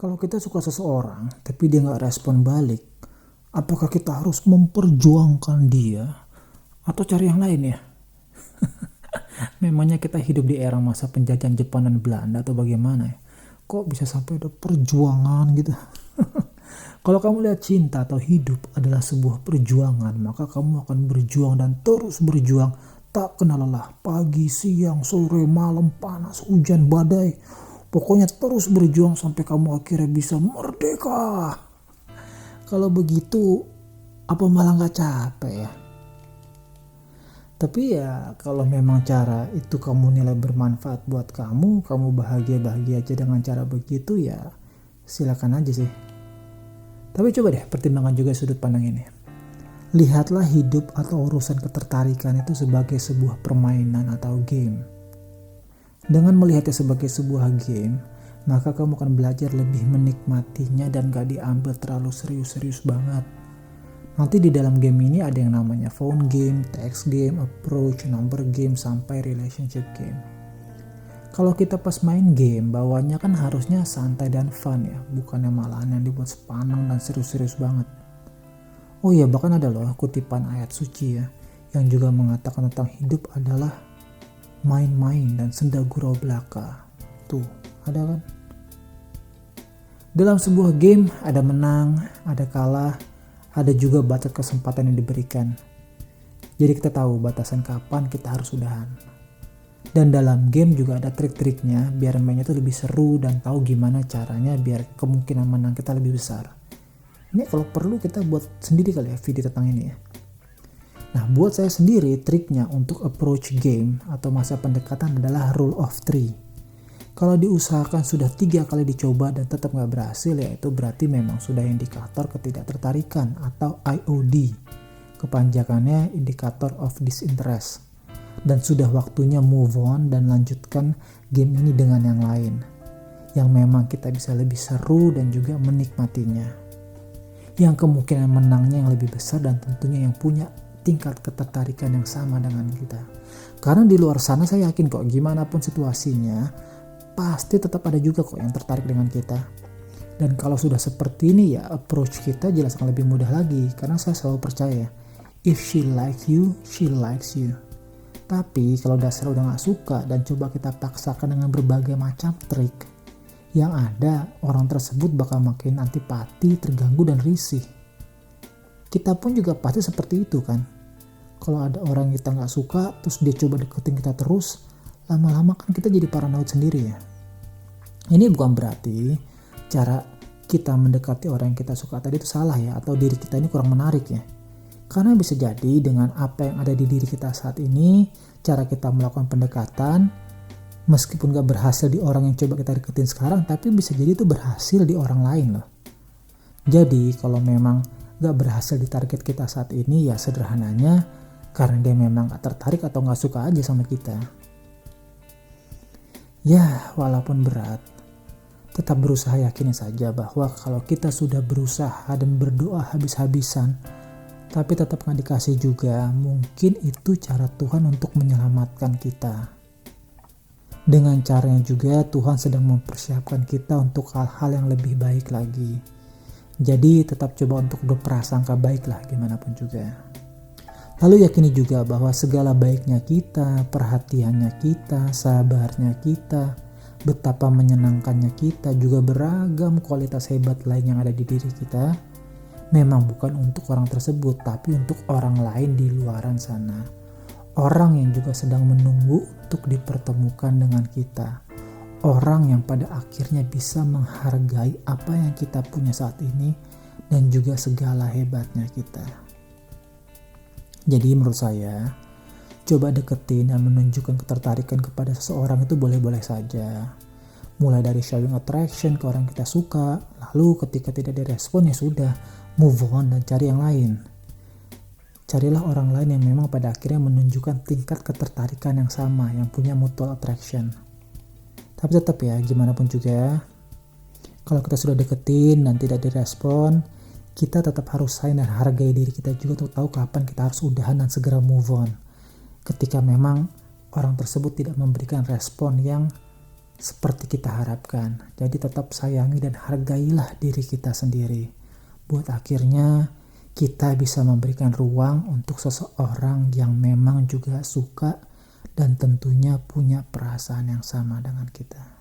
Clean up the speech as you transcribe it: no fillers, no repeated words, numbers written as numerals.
Kalau kita suka seseorang, tapi dia nggak respon balik, apakah kita harus memperjuangkan dia atau cari yang lain ya? Memangnya kita hidup di era masa penjajahan Jepang dan Belanda atau bagaimana ya? Kok bisa sampai ada perjuangan gitu? Kalau kamu lihat cinta atau hidup adalah sebuah perjuangan, maka kamu akan berjuang dan terus berjuang. Tak kenal lelah, pagi, siang, sore, malam, panas, hujan, badai. Pokoknya terus berjuang sampai kamu akhirnya bisa merdeka. Kalau begitu, apa malah gak capek ya? Tapi ya kalau memang cara itu kamu nilai bermanfaat buat kamu bahagia-bahagia aja dengan cara begitu ya silakan aja sih. Tapi coba deh pertimbangkan juga sudut pandang ini. Lihatlah hidup atau urusan ketertarikan itu sebagai sebuah permainan atau game. Dengan melihatnya sebagai sebuah game, maka kamu akan belajar lebih menikmatinya dan gak diambil terlalu serius-serius banget. Nanti di dalam game ini ada yang namanya phone game, text game, approach, number game, sampai relationship game. Kalau kita pas main game, bawaannya kan harusnya santai dan fun ya, bukannya malahan yang dibuat sepanang dan serius-serius banget. Oh iya, bahkan ada loh kutipan ayat suci ya, yang juga mengatakan tentang hidup adalah main-main dan senda gurau belaka. Tuh, ada kan? Dalam sebuah game ada menang, ada kalah, ada juga batas kesempatan yang diberikan. Jadi kita tahu batasan kapan kita harus udahan. Dan dalam game juga ada trik-triknya biar mainnya itu lebih seru dan tahu gimana caranya biar kemungkinan menang kita lebih besar. Ini kalau perlu kita buat sendiri kali ya video tentang ini ya. Nah, buat saya sendiri triknya untuk approach game atau masa pendekatan adalah rule of 3. Kalau diusahakan sudah 3 kali dicoba dan tetap nggak berhasil, ya itu berarti memang sudah indikator ketidaktertarikan atau IOD. Kepanjangannya Indicator of Disinterest. Dan sudah waktunya move on dan lanjutkan game ini dengan yang lain. Yang memang kita bisa lebih seru dan juga menikmatinya. Yang kemungkinan menangnya yang lebih besar dan tentunya yang punya tingkat ketertarikan yang sama dengan kita. Karena di luar sana saya yakin kok gimana pun situasinya, pasti tetap ada juga kok yang tertarik dengan kita. Dan kalau sudah seperti ini ya approach kita jelas akan lebih mudah lagi. Karena saya selalu percaya, if she like you, she likes you. Tapi kalau dasar udah gak suka dan coba kita paksakan dengan berbagai macam trik, yang ada orang tersebut bakal makin antipati, terganggu dan risih. Kita pun juga pasti seperti itu kan. Kalau ada orang yang kita gak suka terus dia coba deketin kita terus, lama-lama kan kita jadi paranoid sendiri ya. Ini bukan berarti cara kita mendekati orang yang kita suka tadi itu salah ya, atau diri kita ini kurang menarik ya. Karena bisa jadi dengan apa yang ada di diri kita saat ini, cara kita melakukan pendekatan, meskipun gak berhasil di orang yang coba kita deketin sekarang, tapi bisa jadi itu berhasil di orang lain loh. Jadi kalau memang gak berhasil di target kita saat ini, ya sederhananya karena dia memang gak tertarik atau gak suka aja sama kita. Ya, walaupun berat, tetap berusaha yakini saja bahwa kalau kita sudah berusaha dan berdoa habis-habisan, tapi tetap gak dikasih juga, mungkin itu cara Tuhan untuk menyelamatkan kita. Dengan caranya juga Tuhan sedang mempersiapkan kita untuk hal-hal yang lebih baik lagi. Jadi tetap coba untuk berprasangka baik lah gimana pun juga. Lalu yakini juga bahwa segala baiknya kita, perhatiannya kita, sabarnya kita, betapa menyenangkannya kita, juga beragam kualitas hebat lain yang ada di diri kita, memang bukan untuk orang tersebut, tapi untuk orang lain di luaran sana. Orang yang juga sedang menunggu untuk dipertemukan dengan kita. Orang yang pada akhirnya bisa menghargai apa yang kita punya saat ini dan juga segala hebatnya kita. Jadi menurut saya, coba deketin dan menunjukkan ketertarikan kepada seseorang itu boleh-boleh saja. Mulai dari showing attraction ke orang kita suka, lalu ketika tidak direspon ya sudah, move on dan cari yang lain. Carilah orang lain yang memang pada akhirnya menunjukkan tingkat ketertarikan yang sama, yang punya mutual attraction. Tapi tetap ya, gimana pun juga, kalau kita sudah deketin dan tidak direspon, kita tetap harus sayang dan hargai diri kita juga untuk tahu kapan kita harus udahan dan segera move on. Ketika memang orang tersebut tidak memberikan respon yang seperti kita harapkan. Jadi tetap sayangi dan hargailah diri kita sendiri. Buat akhirnya kita bisa memberikan ruang untuk seseorang yang memang juga suka dan tentunya punya perasaan yang sama dengan kita.